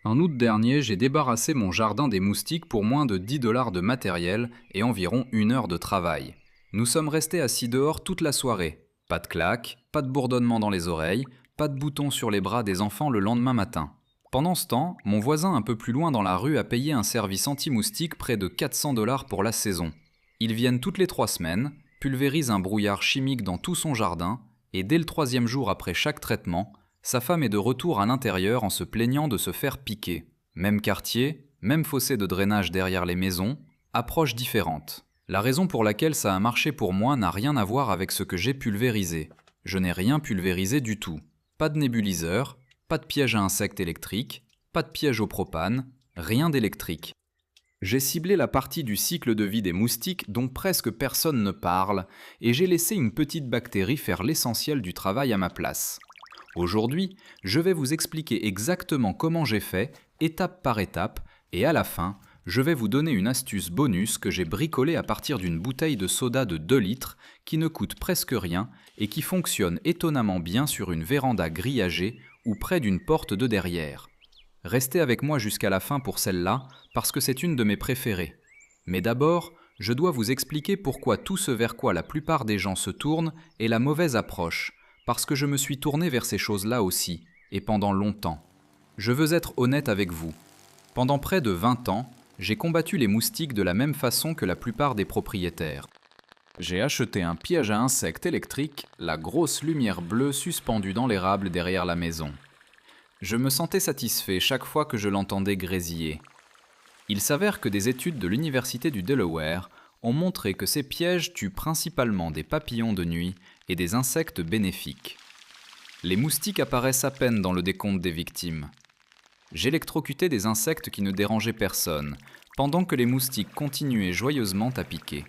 En août dernier, j'ai débarrassé mon jardin des moustiques pour moins de 10 dollars de matériel et environ 1 heure de travail. Nous sommes restés assis dehors toute la soirée. Pas de claques, pas de bourdonnement dans les oreilles, pas de boutons sur les bras des enfants le lendemain matin. Pendant ce temps, mon voisin un peu plus loin dans la rue a payé un service anti-moustique près de 400 dollars pour la saison. Ils viennent toutes les 3 semaines, pulvérisent un brouillard chimique dans tout son jardin, et dès le 3e jour après chaque traitement, sa femme est de retour à l'intérieur en se plaignant de se faire piquer. Même quartier, même fossé de drainage derrière les maisons, approche différente. La raison pour laquelle ça a marché pour moi n'a rien à voir avec ce que j'ai pulvérisé. Je n'ai rien pulvérisé du tout. Pas de nébuliseur, pas de piège à insectes électriques, pas de piège au propane, rien d'électrique. J'ai ciblé la partie du cycle de vie des moustiques dont presque personne ne parle, et j'ai laissé une petite bactérie faire l'essentiel du travail à ma place. Aujourd'hui, je vais vous expliquer exactement comment j'ai fait, étape par étape, et à la fin, je vais vous donner une astuce bonus que j'ai bricolée à partir d'une bouteille de soda de 2 litres qui ne coûte presque rien et qui fonctionne étonnamment bien sur une véranda grillagée ou près d'une porte de derrière. Restez avec moi jusqu'à la fin pour celle-là parce que c'est une de mes préférées. Mais d'abord, je dois vous expliquer pourquoi tout ce vers quoi la plupart des gens se tournent est la mauvaise approche, parce que je me suis tourné vers ces choses-là aussi, et pendant longtemps. Je veux être honnête avec vous. Pendant près de 20 ans, j'ai combattu les moustiques de la même façon que la plupart des propriétaires. J'ai acheté un piège à insectes électrique, la grosse lumière bleue suspendue dans l'érable derrière la maison. Je me sentais satisfait chaque fois que je l'entendais grésiller. Il s'avère que des études de l'Université du Delaware ont montré que ces pièges tuent principalement des papillons de nuit et des insectes bénéfiques. Les moustiques apparaissent à peine dans le décompte des victimes. J'électrocutais des insectes qui ne dérangeaient personne, pendant que les moustiques continuaient joyeusement à piquer.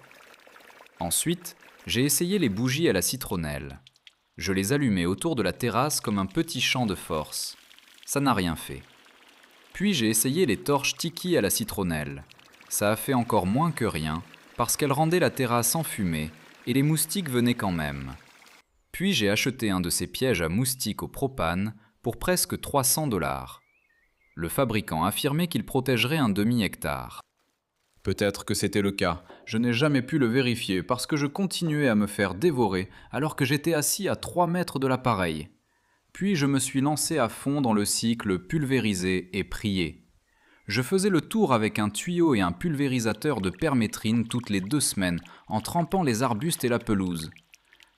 Ensuite, j'ai essayé les bougies à la citronnelle. Je les allumais autour de la terrasse comme un petit champ de force. Ça n'a rien fait. Puis j'ai essayé les torches Tiki à la citronnelle. Ça a fait encore moins que rien, parce qu'elles rendaient la terrasse enfumée, et les moustiques venaient quand même. Puis j'ai acheté un de ces pièges à moustiques au propane pour presque 300 dollars. Le fabricant affirmait qu'il protégerait un demi-hectare. Peut-être que c'était le cas, je n'ai jamais pu le vérifier parce que je continuais à me faire dévorer alors que j'étais assis à 3 mètres de l'appareil. Puis je me suis lancé à fond dans le cycle pulvériser et prier. Je faisais le tour avec un tuyau et un pulvérisateur de permétrine toutes les 2 semaines en trempant les arbustes et la pelouse.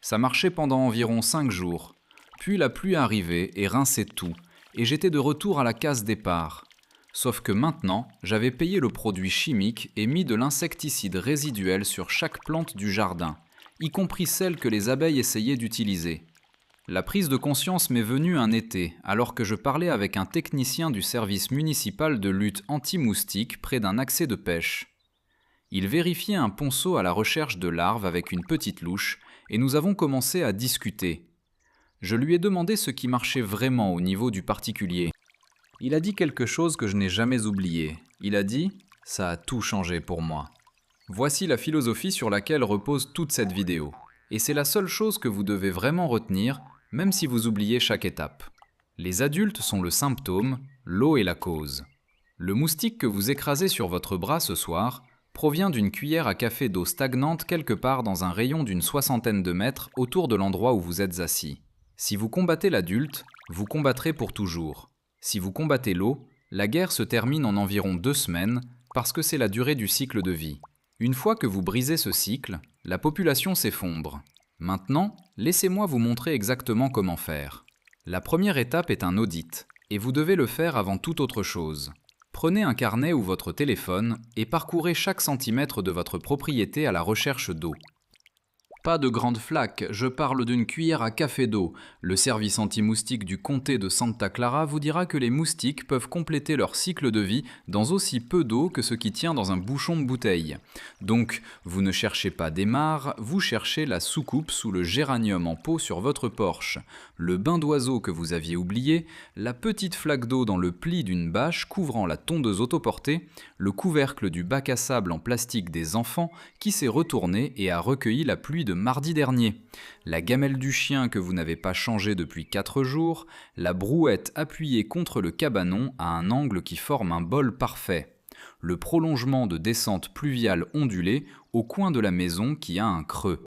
Ça marchait pendant environ 5 jours. Puis la pluie arrivait et rinçait tout, et j'étais de retour à la case départ. Sauf que maintenant, j'avais payé le produit chimique et mis de l'insecticide résiduel sur chaque plante du jardin, y compris celle que les abeilles essayaient d'utiliser. La prise de conscience m'est venue un été, alors que je parlais avec un technicien du service municipal de lutte anti-moustique près d'un accès de pêche. Il vérifiait un ponceau à la recherche de larves avec une petite louche, et nous avons commencé à discuter. Je lui ai demandé ce qui marchait vraiment au niveau du particulier. Il a dit quelque chose que je n'ai jamais oublié. Il a dit « Ça a tout changé pour moi ». Voici la philosophie sur laquelle repose toute cette vidéo. Et c'est la seule chose que vous devez vraiment retenir, même si vous oubliez chaque étape. Les adultes sont le symptôme, l'eau est la cause. Le moustique que vous écrasez sur votre bras ce soir provient d'une cuillère à café d'eau stagnante quelque part dans un rayon d'une 60aine de mètres autour de l'endroit où vous êtes assis. Si vous combattez l'adulte, vous combattrez pour toujours. Si vous combattez l'eau, la guerre se termine en environ 2 semaines parce que c'est la durée du cycle de vie. Une fois que vous brisez ce cycle, la population s'effondre. Maintenant, laissez-moi vous montrer exactement comment faire. La première étape est un audit, et vous devez le faire avant toute autre chose. Prenez un carnet ou votre téléphone et parcourez chaque centimètre de votre propriété à la recherche d'eau. Pas de grandes flaques, je parle d'une cuillère à café d'eau. Le service anti-moustique du comté de Santa Clara vous dira que les moustiques peuvent compléter leur cycle de vie dans aussi peu d'eau que ce qui tient dans un bouchon de bouteille. Donc, vous ne cherchez pas des mares, vous cherchez la soucoupe sous le géranium en pot sur votre porche, le bain d'oiseau que vous aviez oublié, la petite flaque d'eau dans le pli d'une bâche couvrant la tondeuse autoportée, le couvercle du bac à sable en plastique des enfants qui s'est retourné et a recueilli la pluie de mardi dernier, la gamelle du chien que vous n'avez pas changée depuis 4 jours, la brouette appuyée contre le cabanon à un angle qui forme un bol parfait, le prolongement de descente pluviale ondulée au coin de la maison qui a un creux,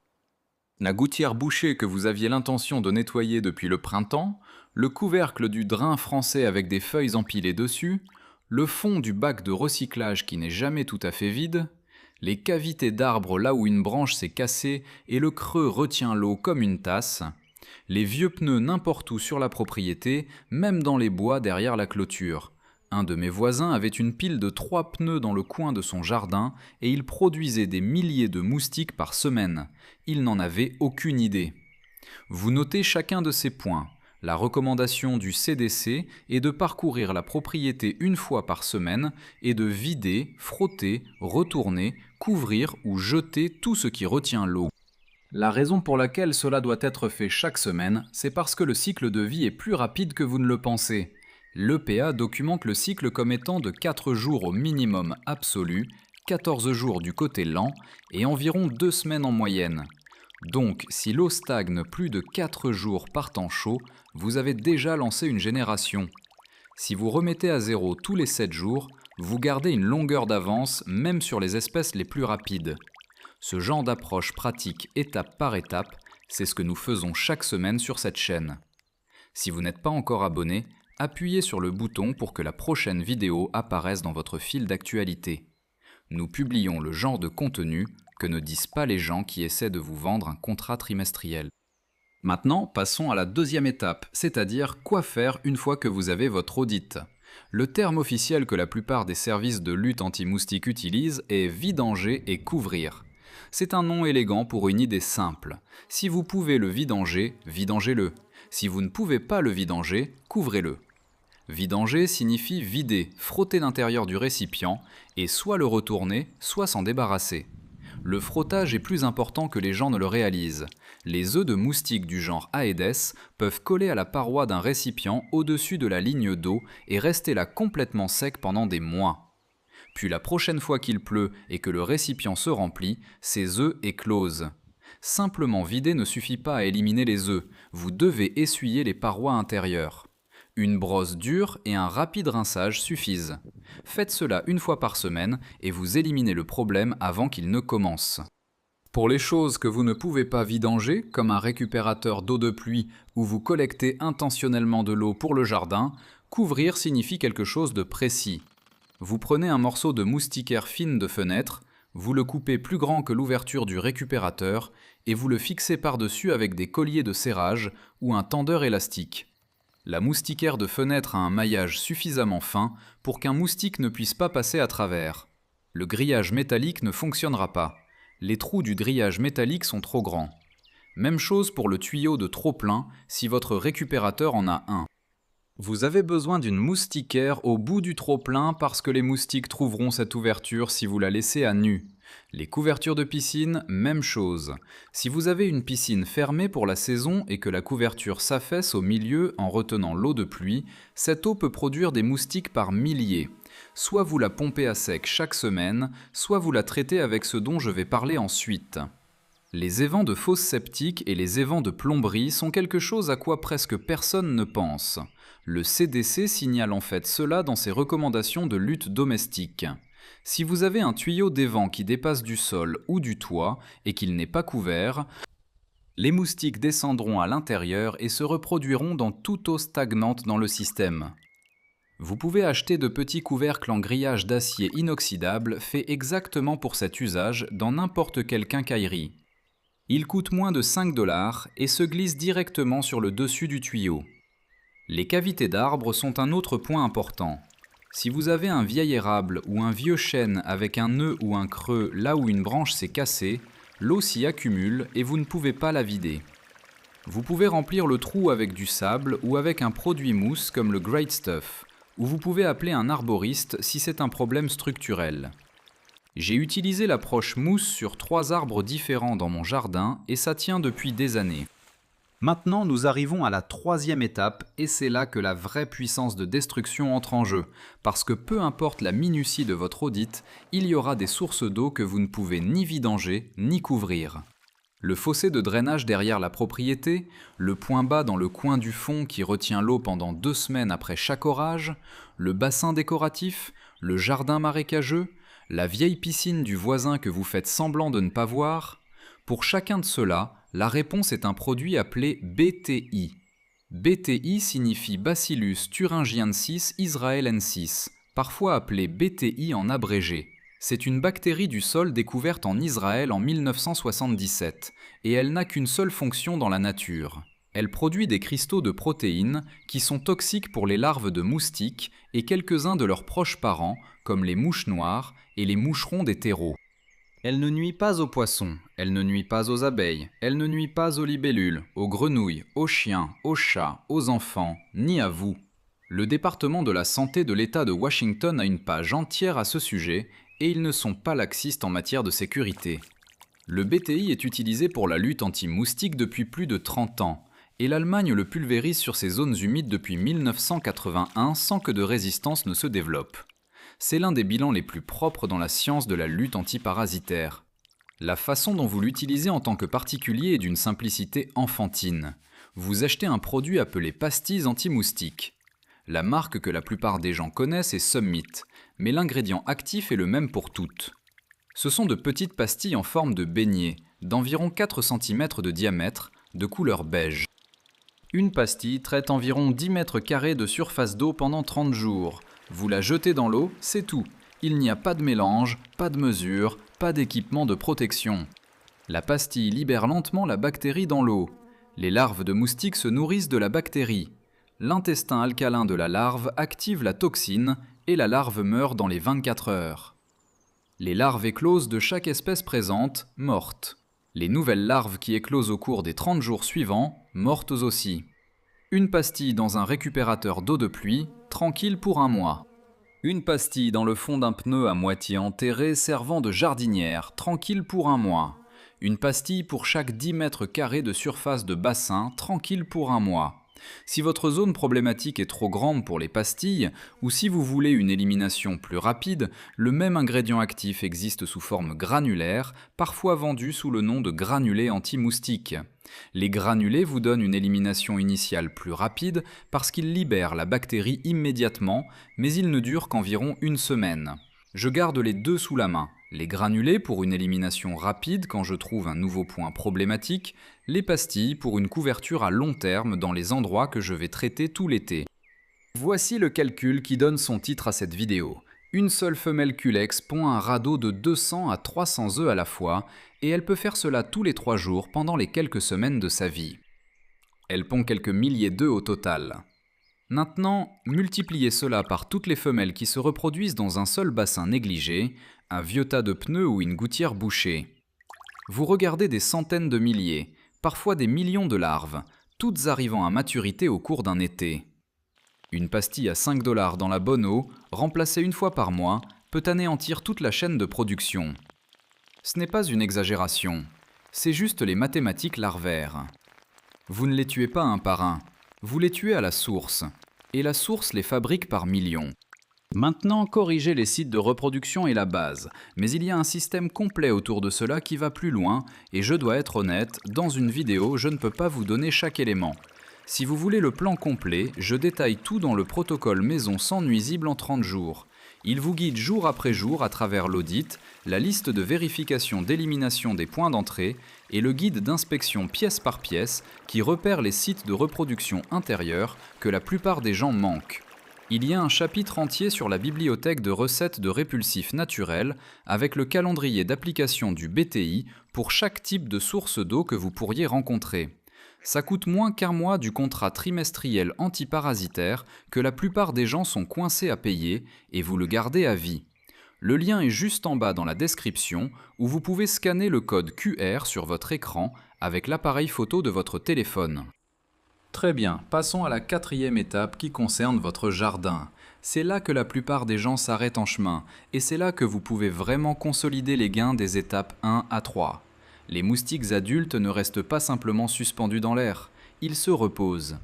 la gouttière bouchée que vous aviez l'intention de nettoyer depuis le printemps, le couvercle du drain français avec des feuilles empilées dessus, le fond du bac de recyclage qui n'est jamais tout à fait vide, les cavités d'arbres là où une branche s'est cassée et le creux retient l'eau comme une tasse, les vieux pneus n'importe où sur la propriété, même dans les bois derrière la clôture. Un de mes voisins avait une pile de 3 pneus dans le coin de son jardin et il produisait des milliers de moustiques par semaine. Il n'en avait aucune idée. Vous notez chacun de ces points. La recommandation du CDC est de parcourir la propriété une fois par semaine et de vider, frotter, retourner, couvrir ou jeter tout ce qui retient l'eau. La raison pour laquelle cela doit être fait chaque semaine, c'est parce que le cycle de vie est plus rapide que vous ne le pensez. L'EPA documente le cycle comme étant de 4 jours au minimum absolu, 14 jours du côté lent et environ 2 semaines en moyenne. Donc, si l'eau stagne plus de 4 jours par temps chaud, vous avez déjà lancé une génération. Si vous remettez à zéro tous les 7 jours, vous gardez une longueur d'avance même sur les espèces les plus rapides. Ce genre d'approche pratique étape par étape, c'est ce que nous faisons chaque semaine sur cette chaîne. Si vous n'êtes pas encore abonné, appuyez sur le bouton pour que la prochaine vidéo apparaisse dans votre fil d'actualité. Nous publions le genre de contenu que ne disent pas les gens qui essaient de vous vendre un contrat trimestriel. Maintenant, passons à la deuxième étape, c'est-à-dire quoi faire une fois que vous avez votre audit. Le terme officiel que la plupart des services de lutte anti-moustique utilisent est vidanger et couvrir. C'est un nom élégant pour une idée simple. Si vous pouvez le vidanger, vidangez-le. Si vous ne pouvez pas le vidanger, couvrez-le. Vidanger signifie vider, frotter l'intérieur du récipient et soit le retourner, soit s'en débarrasser. Le frottage est plus important que les gens ne le réalisent. Les œufs de moustiques du genre Aedes peuvent coller à la paroi d'un récipient au-dessus de la ligne d'eau et rester là complètement sec pendant des mois. Puis la prochaine fois qu'il pleut et que le récipient se remplit, ces œufs éclosent. Simplement vider ne suffit pas à éliminer les œufs, vous devez essuyer les parois intérieures. Une brosse dure et un rapide rinçage suffisent. Faites cela une fois par semaine et vous éliminez le problème avant qu'il ne commence. Pour les choses que vous ne pouvez pas vidanger, comme un récupérateur d'eau de pluie où vous collectez intentionnellement de l'eau pour le jardin, couvrir signifie quelque chose de précis. Vous prenez un morceau de moustiquaire fine de fenêtre, vous le coupez plus grand que l'ouverture du récupérateur et vous le fixez par-dessus avec des colliers de serrage ou un tendeur élastique. La moustiquaire de fenêtre a un maillage suffisamment fin pour qu'un moustique ne puisse pas passer à travers. Le grillage métallique ne fonctionnera pas. Les trous du grillage métallique sont trop grands. Même chose pour le tuyau de trop-plein si votre récupérateur en a un. Vous avez besoin d'une moustiquaire au bout du trop-plein parce que les moustiques trouveront cette ouverture si vous la laissez à nu. Les couvertures de piscine, même chose. Si vous avez une piscine fermée pour la saison et que la couverture s'affaisse au milieu en retenant l'eau de pluie, cette eau peut produire des moustiques par milliers. Soit vous la pompez à sec chaque semaine, soit vous la traitez avec ce dont je vais parler ensuite. Les évents de fosses septiques et les évents de plomberie sont quelque chose à quoi presque personne ne pense. Le CDC signale en fait cela dans ses recommandations de lutte domestique. Si vous avez un tuyau d'évent qui dépasse du sol ou du toit et qu'il n'est pas couvert, les moustiques descendront à l'intérieur et se reproduiront dans toute eau stagnante dans le système. Vous pouvez acheter de petits couvercles en grillage d'acier inoxydable faits exactement pour cet usage dans n'importe quelle quincaillerie. Ils coûtent moins de 5 $ et se glissent directement sur le dessus du tuyau. Les cavités d'arbres sont un autre point important. Si vous avez un vieil érable ou un vieux chêne avec un nœud ou un creux là où une branche s'est cassée, l'eau s'y accumule et vous ne pouvez pas la vider. Vous pouvez remplir le trou avec du sable ou avec un produit mousse comme le Great Stuff, ou vous pouvez appeler un arboriste si c'est un problème structurel. J'ai utilisé l'approche mousse sur 3 arbres différents dans mon jardin et ça tient depuis des années. Maintenant, nous arrivons à la 3e étape et c'est là que la vraie puissance de destruction entre en jeu, parce que peu importe la minutie de votre audit, il y aura des sources d'eau que vous ne pouvez ni vidanger ni couvrir. Le fossé de drainage derrière la propriété, le point bas dans le coin du fond qui retient l'eau pendant 2 semaines après chaque orage, le bassin décoratif, le jardin marécageux, la vieille piscine du voisin que vous faites semblant de ne pas voir, pour chacun de ceux-là, la réponse est un produit appelé BTI. BTI signifie Bacillus thuringiensis israelensis, parfois appelé BTI en abrégé. C'est une bactérie du sol découverte en Israël en 1977, et elle n'a qu'une seule fonction dans la nature. Elle produit des cristaux de protéines qui sont toxiques pour les larves de moustiques et quelques-uns de leurs proches parents, comme les mouches noires et les moucherons des terreaux. Elle ne nuit pas aux poissons, elle ne nuit pas aux abeilles, elle ne nuit pas aux libellules, aux grenouilles, aux chiens, aux chats, aux enfants, ni à vous. Le département de la santé de l'État de Washington a une page entière à ce sujet, et ils ne sont pas laxistes en matière de sécurité. Le BTI est utilisé pour la lutte anti-moustique depuis plus de 30 ans, et l'Allemagne le pulvérise sur ses zones humides depuis 1981 sans que de résistance ne se développe. C'est l'un des bilans les plus propres dans la science de la lutte antiparasitaire. La façon dont vous l'utilisez en tant que particulier est d'une simplicité enfantine. Vous achetez un produit appelé pastilles anti-moustiques. La marque que la plupart des gens connaissent est Summit, mais l'ingrédient actif est le même pour toutes. Ce sont de petites pastilles en forme de beignet, d'environ 4 cm de diamètre, de couleur beige. Une pastille traite environ 10 mètres carrés de surface d'eau pendant 30 jours. Vous la jetez dans l'eau, c'est tout. Il n'y a pas de mélange, pas de mesure, pas d'équipement de protection. La pastille libère lentement la bactérie dans l'eau. Les larves de moustiques se nourrissent de la bactérie. L'intestin alcalin de la larve active la toxine et la larve meurt dans les 24 heures. Les larves écloses de chaque espèce présente, mortes. Les nouvelles larves qui éclosent au cours des 30 jours suivants, mortes aussi. Une pastille dans un récupérateur d'eau de pluie, tranquille pour 1 mois. Une pastille dans le fond d'un pneu à moitié enterré servant de jardinière, tranquille pour 1 mois. Une pastille pour chaque 10 mètres carrés de surface de bassin, tranquille pour 1 mois. Si votre zone problématique est trop grande pour les pastilles, ou si vous voulez une élimination plus rapide, le même ingrédient actif existe sous forme granulaire, parfois vendu sous le nom de granulés anti-moustiques. Les granulés vous donnent une élimination initiale plus rapide parce qu'ils libèrent la bactérie immédiatement, mais ils ne durent qu'environ 1 semaine. Je garde les deux sous la main. Les granulés pour une élimination rapide quand je trouve un nouveau point problématique, les pastilles pour une couverture à long terme dans les endroits que je vais traiter tout l'été. Voici le calcul qui donne son titre à cette vidéo. Une seule femelle Culex pond un radeau de 200 à 300 œufs à la fois et elle peut faire cela tous les 3 jours pendant les quelques semaines de sa vie. Elle pond quelques milliers d'œufs au total. Maintenant, multipliez cela par toutes les femelles qui se reproduisent dans un seul bassin négligé, un vieux tas de pneus ou une gouttière bouchée. Vous regardez des centaines de milliers, parfois des millions de larves, toutes arrivant à maturité au cours d'un été. Une pastille à 5 $ dans la bonne eau, remplacée 1 fois par mois, peut anéantir toute la chaîne de production. Ce n'est pas une exagération, c'est juste les mathématiques larvaires. Vous ne les tuez pas un par un, vous les tuez à la source, et la source les fabrique par millions. Maintenant, corriger les sites de reproduction est la base, mais il y a un système complet autour de cela qui va plus loin, et je dois être honnête, dans une vidéo, je ne peux pas vous donner chaque élément. Si vous voulez le plan complet, je détaille tout dans le protocole maison sans nuisible en 30 jours. Il vous guide jour après jour à travers l'audit, la liste de vérification d'élimination des points d'entrée et le guide d'inspection pièce par pièce qui repère les sites de reproduction intérieure que la plupart des gens manquent. Il y a un chapitre entier sur la bibliothèque de recettes de répulsifs naturels avec le calendrier d'application du BTI pour chaque type de source d'eau que vous pourriez rencontrer. Ça coûte moins qu'1 mois du contrat trimestriel antiparasitaire que la plupart des gens sont coincés à payer et vous le gardez à vie. Le lien est juste en bas dans la description où vous pouvez scanner le code QR sur votre écran avec l'appareil photo de votre téléphone. Très bien, passons à la 4e étape qui concerne votre jardin. C'est là que la plupart des gens s'arrêtent en chemin et c'est là que vous pouvez vraiment consolider les gains des étapes 1 à 3. Les moustiques adultes ne restent pas simplement suspendus dans l'air, ils se reposent.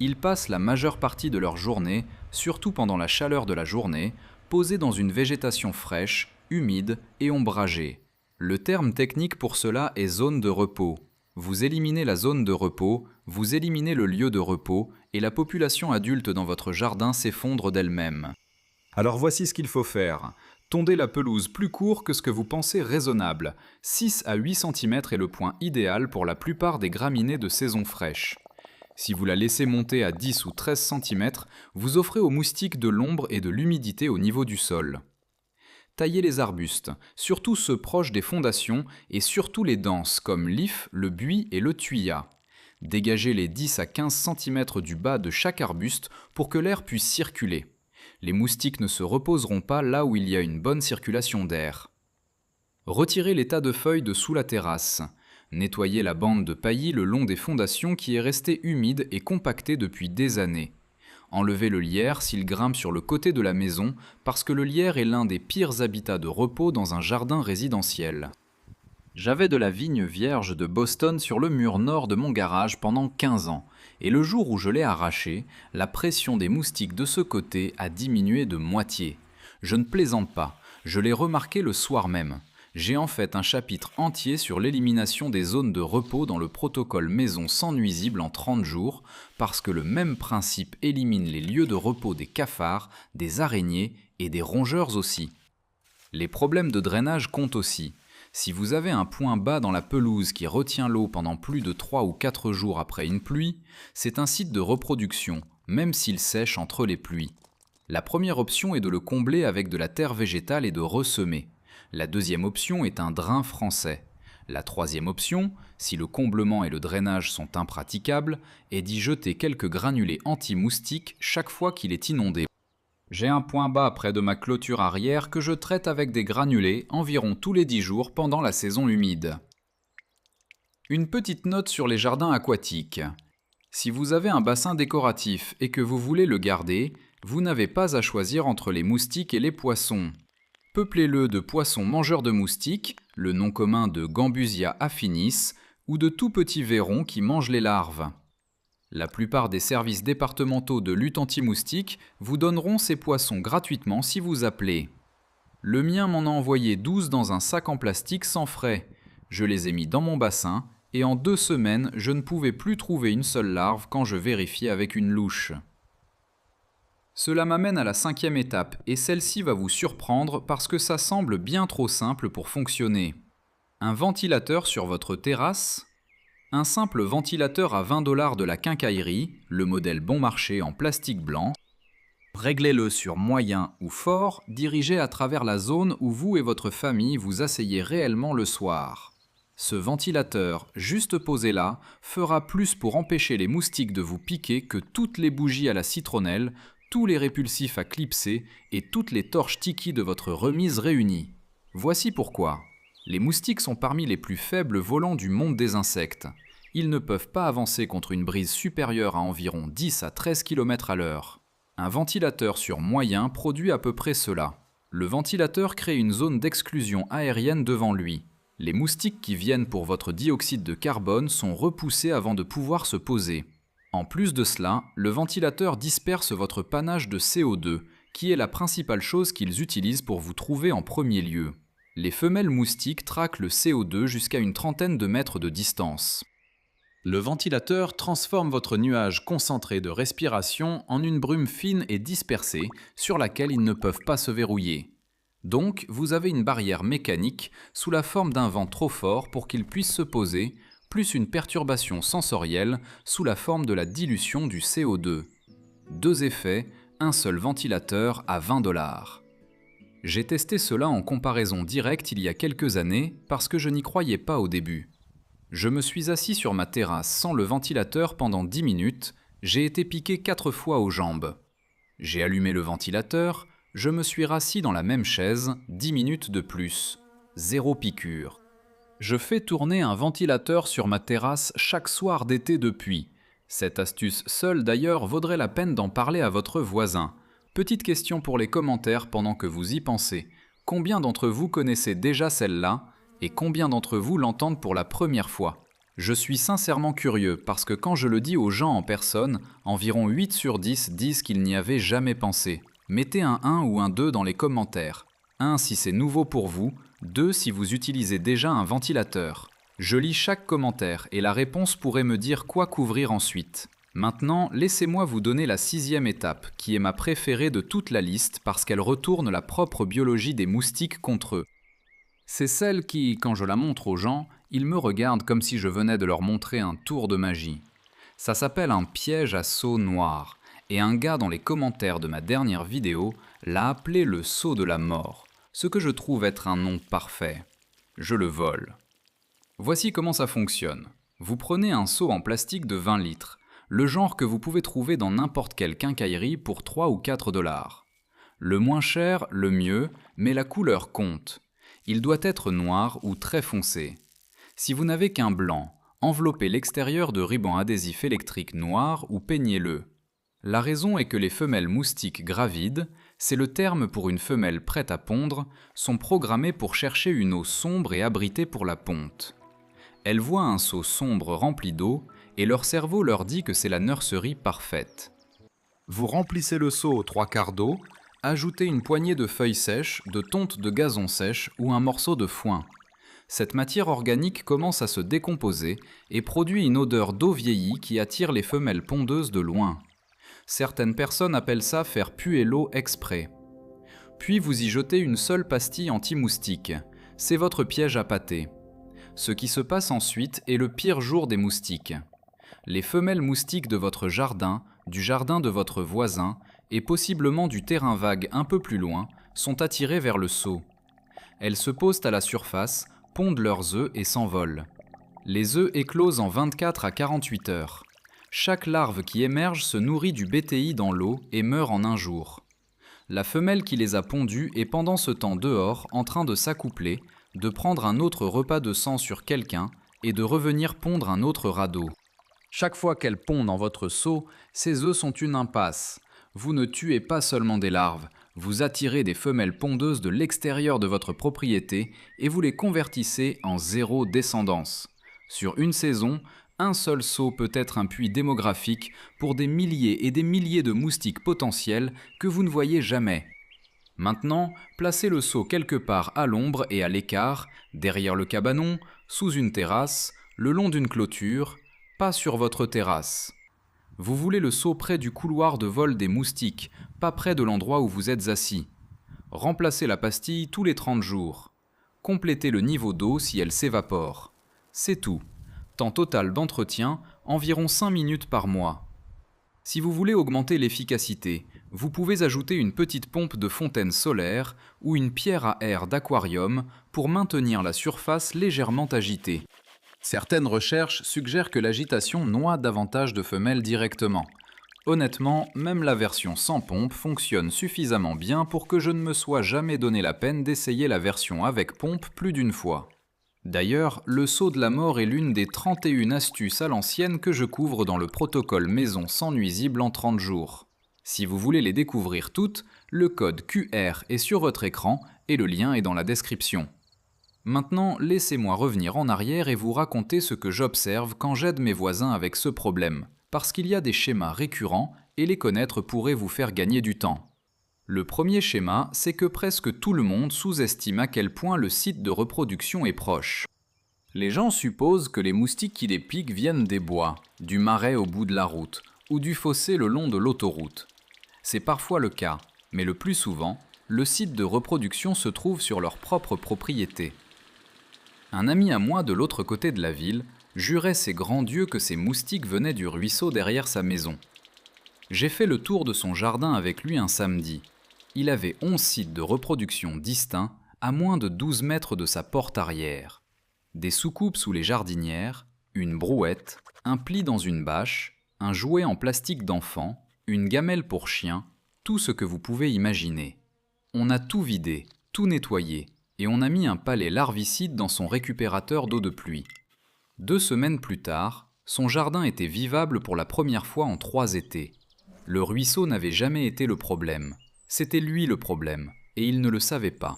Ils passent la majeure partie de leur journée, surtout pendant la chaleur de la journée, posés dans une végétation fraîche, humide et ombragée. Le terme technique pour cela est zone de repos. Vous éliminez la zone de repos, vous éliminez le lieu de repos, et la population adulte dans votre jardin s'effondre d'elle-même. Alors voici ce qu'il faut faire. Tondez la pelouse plus court que ce que vous pensez raisonnable. 6 à 8 cm est le point idéal pour la plupart des graminées de saison fraîche. Si vous la laissez monter à 10 ou 13 cm, vous offrez aux moustiques de l'ombre et de l'humidité au niveau du sol. Taillez les arbustes, surtout ceux proches des fondations et surtout les denses comme l'if, le buis et le thuya. Dégagez les 10 à 15 cm du bas de chaque arbuste pour que l'air puisse circuler. Les moustiques ne se reposeront pas là où il y a une bonne circulation d'air. Retirez les tas de feuilles de sous la terrasse. Nettoyez la bande de paillis le long des fondations qui est restée humide et compactée depuis des années. Enlevez le lierre s'il grimpe sur le côté de la maison parce que le lierre est l'un des pires habitats de repos dans un jardin résidentiel. J'avais de la vigne vierge de Boston sur le mur nord de mon garage pendant 15 ans, et le jour où je l'ai arrachée, la pression des moustiques de ce côté a diminué de moitié. Je ne plaisante pas, je l'ai remarqué le soir même. J'ai en fait un chapitre entier sur l'élimination des zones de repos dans le protocole maison sans nuisible en 30 jours, parce que le même principe élimine les lieux de repos des cafards, des araignées et des rongeurs aussi. Les problèmes de drainage comptent aussi. Si vous avez un point bas dans la pelouse qui retient l'eau pendant plus de 3 ou 4 jours après une pluie, c'est un site de reproduction, même s'il sèche entre les pluies. La première option est de le combler avec de la terre végétale et de ressemer. La deuxième option est un drain français. La troisième option, si le comblement et le drainage sont impraticables, est d'y jeter quelques granulés anti-moustiques chaque fois qu'il est inondé. J'ai un point bas près de ma clôture arrière que je traite avec des granulés environ tous les 10 jours pendant la saison humide. Une petite note sur les jardins aquatiques. Si vous avez un bassin décoratif et que vous voulez le garder, vous n'avez pas à choisir entre les moustiques et les poissons. Peuplez-le de poissons mangeurs de moustiques, le nom commun de Gambusia affinis, ou de tout petits verrons qui mangent les larves. La plupart des services départementaux de lutte anti-moustique vous donneront ces poissons gratuitement si vous appelez. Le mien m'en a envoyé 12 dans un sac en plastique sans frais. Je les ai mis dans mon bassin et en 2 semaines, je ne pouvais plus trouver une seule larve quand je vérifiais avec une louche. Cela m'amène à la 5e étape, et celle-ci va vous surprendre parce que ça semble bien trop simple pour fonctionner. Un ventilateur sur votre terrasse? Un simple ventilateur à 20 $ de la quincaillerie, le modèle bon marché en plastique blanc. Réglez-le sur moyen ou fort, dirigez à travers la zone où vous et votre famille vous asseyez réellement le soir. Ce ventilateur, juste posé là, fera plus pour empêcher les moustiques de vous piquer que toutes les bougies à la citronnelle, tous les répulsifs à clipser et toutes les torches Tiki de votre remise réunies. Voici pourquoi. Les moustiques sont parmi les plus faibles volants du monde des insectes. Ils ne peuvent pas avancer contre une brise supérieure à environ 10 à 13 km à l'heure. Un ventilateur sur moyen produit à peu près cela. Le ventilateur crée une zone d'exclusion aérienne devant lui. Les moustiques qui viennent pour votre dioxyde de carbone sont repoussés avant de pouvoir se poser. En plus de cela, le ventilateur disperse votre panache de CO2, qui est la principale chose qu'ils utilisent pour vous trouver en premier lieu. Les femelles moustiques traquent le CO2 jusqu'à une trentaine de mètres de distance. Le ventilateur transforme votre nuage concentré de respiration en une brume fine et dispersée sur laquelle ils ne peuvent pas se verrouiller. Donc, vous avez une barrière mécanique sous la forme d'un vent trop fort pour qu'ils puissent se poser, plus une perturbation sensorielle sous la forme de la dilution du CO2. 2 effets, un seul ventilateur à 20 $. J'ai testé cela en comparaison directe il y a quelques années parce que je n'y croyais pas au début. Je me suis assis sur ma terrasse sans le ventilateur pendant 10 minutes, j'ai été piqué 4 fois aux jambes. J'ai allumé le ventilateur, je me suis rassis dans la même chaise, 10 minutes de plus. 0 piqûre. Je fais tourner un ventilateur sur ma terrasse chaque soir d'été depuis. Cette astuce seule d'ailleurs vaudrait la peine d'en parler à votre voisin. Petite question pour les commentaires pendant que vous y pensez. Combien d'entre vous connaissez déjà celle-là et combien d'entre vous l'entendent pour la première fois? Je suis sincèrement curieux parce que quand je le dis aux gens en personne, environ 8 sur 10 disent qu'ils n'y avaient jamais pensé. Mettez un 1 ou un 2 dans les commentaires. 1 si c'est nouveau pour vous, 2 si vous utilisez déjà un ventilateur. Je lis chaque commentaire et la réponse pourrait me dire quoi couvrir ensuite. Maintenant, laissez-moi vous donner la 6e étape, qui est ma préférée de toute la liste parce qu'elle retourne la propre biologie des moustiques contre eux. C'est celle qui, quand je la montre aux gens, ils me regardent comme si je venais de leur montrer un tour de magie. Ça s'appelle un piège à seau noir, et un gars dans les commentaires de ma dernière vidéo l'a appelé le seau de la mort, ce que je trouve être un nom parfait. Je le vole. Voici comment ça fonctionne. Vous prenez un seau en plastique de 20 litres, le genre que vous pouvez trouver dans n'importe quelle quincaillerie pour 3 ou 4 dollars. Le moins cher, le mieux, mais la couleur compte. Il doit être noir ou très foncé. Si vous n'avez qu'un blanc, enveloppez l'extérieur de ruban adhésif électrique noir ou peignez-le. La raison est que les femelles moustiques gravides, c'est le terme pour une femelle prête à pondre, sont programmées pour chercher une eau sombre et abritée pour la ponte. Elles voient un seau sombre rempli d'eau et leur cerveau leur dit que c'est la nurserie parfaite. Vous remplissez le seau aux 3/4 d'eau, ajoutez une poignée de feuilles sèches, de tonte de gazon sèche ou un morceau de foin. Cette matière organique commence à se décomposer et produit une odeur d'eau vieillie qui attire les femelles pondeuses de loin. Certaines personnes appellent ça faire puer l'eau exprès. Puis vous y jetez une seule pastille anti-moustique. C'est votre piège à pâté. Ce qui se passe ensuite est le pire jour des moustiques. Les femelles moustiques de votre jardin, du jardin de votre voisin et possiblement du terrain vague un peu plus loin sont attirées vers le seau. Elles se posent à la surface, pondent leurs œufs et s'envolent. Les œufs éclosent en 24 à 48 heures. Chaque larve qui émerge se nourrit du BTI dans l'eau et meurt en un jour. La femelle qui les a pondues est pendant ce temps dehors en train de s'accoupler, de prendre un autre repas de sang sur quelqu'un et de revenir pondre un autre radeau. Chaque fois qu'elle pond dans votre seau, ses œufs sont une impasse. Vous ne tuez pas seulement des larves, vous attirez des femelles pondeuses de l'extérieur de votre propriété et vous les convertissez en zéro descendance. Sur une saison, un seul seau peut être un puits démographique pour des milliers et des milliers de moustiques potentiels que vous ne voyez jamais. Maintenant, placez le seau quelque part à l'ombre et à l'écart, derrière le cabanon, sous une terrasse, le long d'une clôture, pas sur votre terrasse. Vous voulez le seau près du couloir de vol des moustiques, pas près de l'endroit où vous êtes assis. Remplacez la pastille tous les 30 jours. Complétez le niveau d'eau si elle s'évapore. C'est tout. Temps total d'entretien, environ 5 minutes par mois. Si vous voulez augmenter l'efficacité, vous pouvez ajouter une petite pompe de fontaine solaire ou une pierre à air d'aquarium pour maintenir la surface légèrement agitée. Certaines recherches suggèrent que l'agitation noie davantage de femelles directement. Honnêtement, même la version sans pompe fonctionne suffisamment bien pour que je ne me sois jamais donné la peine d'essayer la version avec pompe plus d'une fois. D'ailleurs, le seau de la mort est l'une des 31 astuces à l'ancienne que je couvre dans le protocole maison sans nuisible en 30 jours. Si vous voulez les découvrir toutes, le code QR est sur votre écran et le lien est dans la description. Maintenant, laissez-moi revenir en arrière et vous raconter ce que j'observe quand j'aide mes voisins avec ce problème, parce qu'il y a des schémas récurrents et les connaître pourrait vous faire gagner du temps. Le premier schéma, c'est que presque tout le monde sous-estime à quel point le site de reproduction est proche. Les gens supposent que les moustiques qui les piquent viennent des bois, du marais au bout de la route, ou du fossé le long de l'autoroute. C'est parfois le cas, mais le plus souvent, le site de reproduction se trouve sur leur propre propriété. Un ami à moi de l'autre côté de la ville jurait ses grands dieux que ces moustiques venaient du ruisseau derrière sa maison. J'ai fait le tour de son jardin avec lui un samedi. Il avait 11 sites de reproduction distincts à moins de 12 mètres de sa porte arrière. Des soucoupes sous les jardinières, une brouette, un pli dans une bâche, un jouet en plastique d'enfant, une gamelle pour chien, tout ce que vous pouvez imaginer. On a tout vidé, tout nettoyé, et on a mis un palet larvicide dans son récupérateur d'eau de pluie. 2 semaines plus tard, son jardin était vivable pour la première fois en 3 étés. Le ruisseau n'avait jamais été le problème. C'était lui le problème, et il ne le savait pas.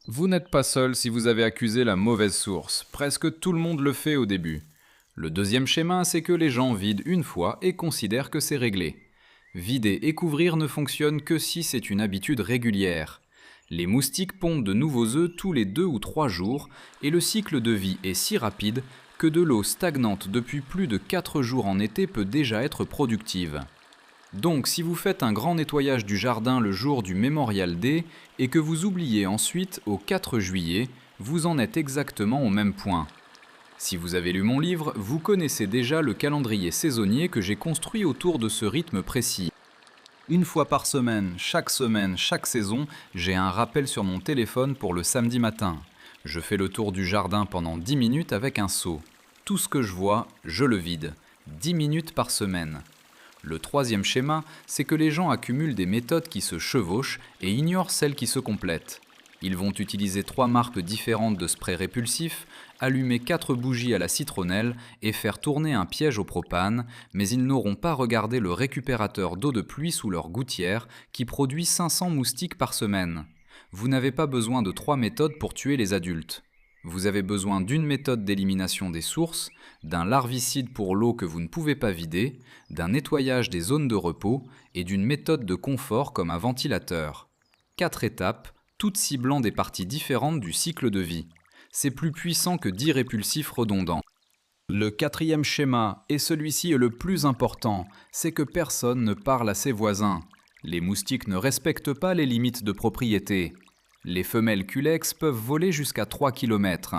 Vous n'êtes pas seul si vous avez accusé la mauvaise source. Presque tout le monde le fait au début. Le deuxième schéma, c'est que les gens vident une fois et considèrent que c'est réglé. Vider et couvrir ne fonctionne que si c'est une habitude régulière. Les moustiques pondent de nouveaux œufs tous les 2 ou 3 jours et le cycle de vie est si rapide que de l'eau stagnante depuis plus de 4 jours en été peut déjà être productive. Donc si vous faites un grand nettoyage du jardin le jour du Memorial Day et que vous oubliez ensuite au 4 juillet, vous en êtes exactement au même point. Si vous avez lu mon livre, vous connaissez déjà le calendrier saisonnier que j'ai construit autour de ce rythme précis. Une fois par semaine, chaque saison, j'ai un rappel sur mon téléphone pour le samedi matin. Je fais le tour du jardin pendant 10 minutes avec un seau. Tout ce que je vois, je le vide. 10 minutes par semaine. Le troisième schéma, c'est que les gens accumulent des méthodes qui se chevauchent et ignorent celles qui se complètent. Ils vont utiliser 3 marques différentes de spray répulsif, allumer 4 bougies à la citronnelle et faire tourner un piège au propane, mais ils n'auront pas regardé le récupérateur d'eau de pluie sous leur gouttière qui produit 500 moustiques par semaine. Vous n'avez pas besoin de 3 méthodes pour tuer les adultes. Vous avez besoin d'une méthode d'élimination des sources, d'un larvicide pour l'eau que vous ne pouvez pas vider, d'un nettoyage des zones de repos et d'une méthode de confort comme un ventilateur. 4 étapes, toutes ciblant des parties différentes du cycle de vie. C'est plus puissant que 10 répulsifs redondants. Le quatrième schéma, et celui-ci est le plus important, c'est que personne ne parle à ses voisins. Les moustiques ne respectent pas les limites de propriété. Les femelles culex peuvent voler jusqu'à 3 km.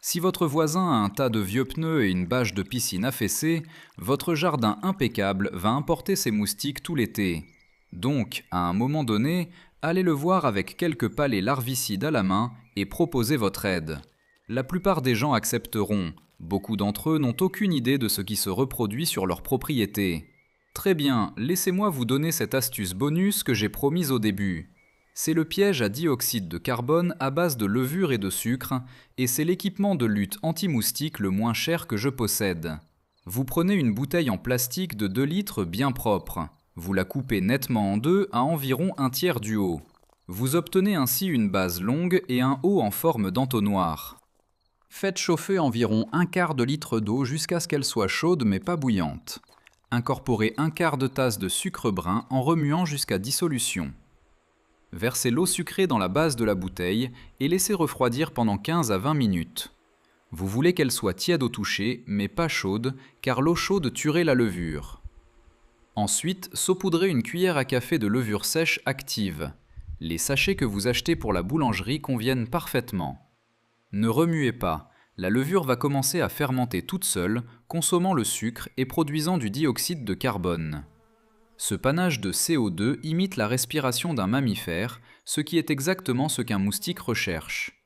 Si votre voisin a un tas de vieux pneus et une bâche de piscine affaissée, votre jardin impeccable va importer ces moustiques tout l'été. Donc, à un moment donné, allez le voir avec quelques palets larvicides à la main et proposez votre aide. La plupart des gens accepteront. Beaucoup d'entre eux n'ont aucune idée de ce qui se reproduit sur leur propriété. Très bien, laissez-moi vous donner cette astuce bonus que j'ai promise au début. C'est le piège à dioxyde de carbone à base de levure et de sucre, et c'est l'équipement de lutte anti-moustique le moins cher que je possède. Vous prenez une bouteille en plastique de 2 litres bien propre. Vous la coupez nettement en deux à environ 1/3 du haut. Vous obtenez ainsi une base longue et un haut en forme d'entonnoir. Faites chauffer environ 1/4 de litre d'eau jusqu'à ce qu'elle soit chaude mais pas bouillante. Incorporez 1/4 de tasse de sucre brun en remuant jusqu'à dissolution. Versez l'eau sucrée dans la base de la bouteille et laissez refroidir pendant 15 à 20 minutes. Vous voulez qu'elle soit tiède au toucher, mais pas chaude, car l'eau chaude tuerait la levure. Ensuite, saupoudrez une cuillère à café de levure sèche active. Les sachets que vous achetez pour la boulangerie conviennent parfaitement. Ne remuez pas, la levure va commencer à fermenter toute seule, consommant le sucre et produisant du dioxyde de carbone. Ce panache de CO2 imite la respiration d'un mammifère, ce qui est exactement ce qu'un moustique recherche.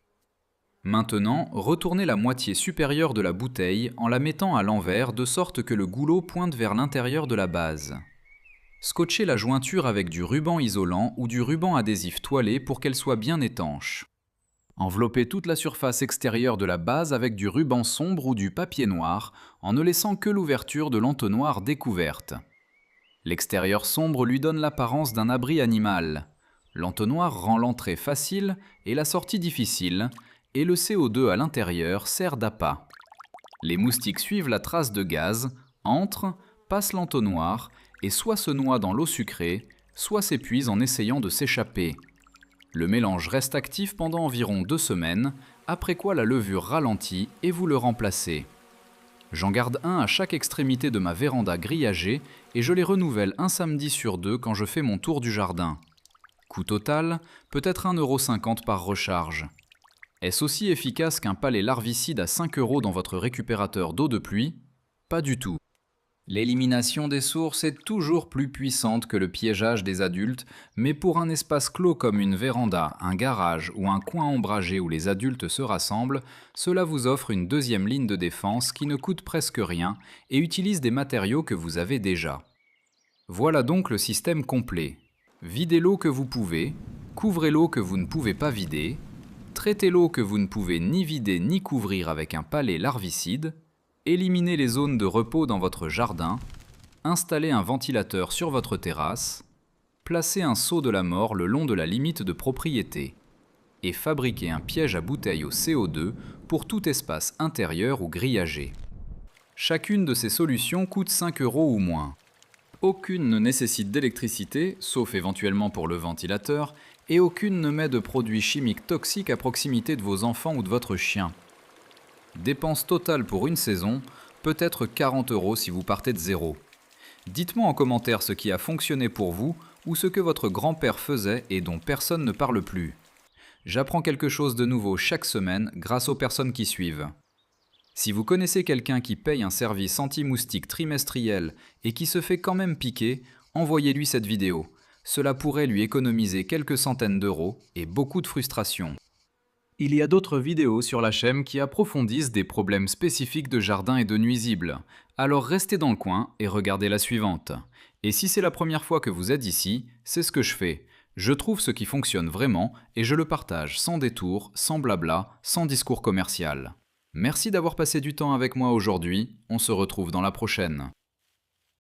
Maintenant, retournez la moitié supérieure de la bouteille en la mettant à l'envers de sorte que le goulot pointe vers l'intérieur de la base. Scotchez la jointure avec du ruban isolant ou du ruban adhésif toilé pour qu'elle soit bien étanche. Enveloppez toute la surface extérieure de la base avec du ruban sombre ou du papier noir en ne laissant que l'ouverture de l'entonnoir découverte. L'extérieur sombre lui donne l'apparence d'un abri animal. L'entonnoir rend l'entrée facile et la sortie difficile, et le CO2 à l'intérieur sert d'appât. Les moustiques suivent la trace de gaz, entrent, passent l'entonnoir et soit se noient dans l'eau sucrée, soit s'épuisent en essayant de s'échapper. Le mélange reste actif pendant environ 2 semaines, après quoi la levure ralentit et vous le remplacez. J'en garde un à chaque extrémité de ma véranda grillagée et je les renouvelle un samedi sur 2 quand je fais mon tour du jardin. Coût total, peut-être 1,50 € par recharge. Est-ce aussi efficace qu'un palet larvicide à 5 € dans votre récupérateur d'eau de pluie? Pas du tout. L'élimination des sources est toujours plus puissante que le piégeage des adultes, mais pour un espace clos comme une véranda, un garage ou un coin ombragé où les adultes se rassemblent, cela vous offre une deuxième ligne de défense qui ne coûte presque rien et utilise des matériaux que vous avez déjà. Voilà donc le système complet. Videz l'eau que vous pouvez, couvrez l'eau que vous ne pouvez pas vider, traitez l'eau que vous ne pouvez ni vider ni couvrir avec un palet larvicide, éliminez les zones de repos dans votre jardin, installez un ventilateur sur votre terrasse, placez un seau de la mort le long de la limite de propriété et fabriquez un piège à bouteilles au CO2 pour tout espace intérieur ou grillagé. Chacune de ces solutions coûte 5 € ou moins. Aucune ne nécessite d'électricité, sauf éventuellement pour le ventilateur, et aucune ne met de produits chimiques toxiques à proximité de vos enfants ou de votre chien. Dépense totale pour une saison, peut-être 40 € si vous partez de zéro. Dites-moi en commentaire ce qui a fonctionné pour vous ou ce que votre grand-père faisait et dont personne ne parle plus. J'apprends quelque chose de nouveau chaque semaine grâce aux personnes qui suivent. Si vous connaissez quelqu'un qui paye un service anti-moustique trimestriel et qui se fait quand même piquer, envoyez-lui cette vidéo. Cela pourrait lui économiser quelques centaines d'euros et beaucoup de frustration. Il y a d'autres vidéos sur la chaîne qui approfondissent des problèmes spécifiques de jardin et de nuisibles. Alors restez dans le coin et regardez la suivante. Et si c'est la première fois que vous êtes ici, c'est ce que je fais. Je trouve ce qui fonctionne vraiment et je le partage sans détour, sans blabla, sans discours commercial. Merci d'avoir passé du temps avec moi aujourd'hui, on se retrouve dans la prochaine.